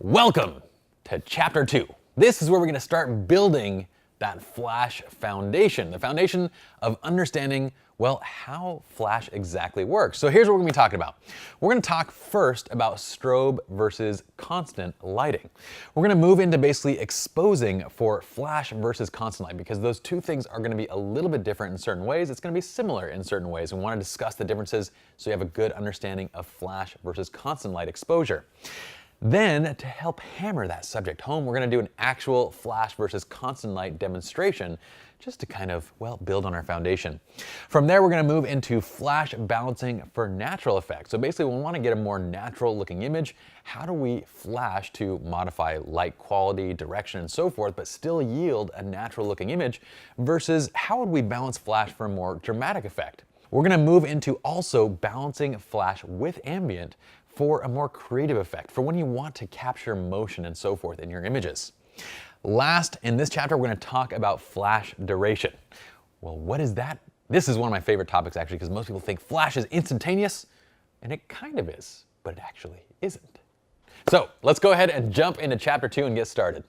Welcome to Chapter 2. This is where we're going to start building that Flash foundation, the foundation of understanding, well, how Flash exactly works. So here's what we're going to be talking about. We're going to talk first about strobe versus constant lighting. We're going to move into basically exposing for Flash versus constant light because those two things are going to be a little bit different in certain ways. It's going to be similar in certain ways. We want to discuss the differences so you have a good understanding of Flash versus constant light exposure. Then, to help hammer that subject home, we're going to do an actual Flash versus constant light demonstration just to kind of, well, build on our foundation. From there, we're going to move into Flash balancing for natural effects. So basically, we want to get a more natural looking image. How do we flash to modify light quality, direction, and so forth, but still yield a natural looking image versus how would we balance Flash for a more dramatic effect? We're going to move into also balancing Flash with ambient for a more creative effect, for when you want to capture motion and so forth in your images. Last, in this chapter, we're going to talk about Flash duration. Well, what is that? This is one of my favorite topics, actually, because most people think Flash is instantaneous, and it kind of is, but it actually isn't. So let's go ahead and jump into Chapter 2 and get started.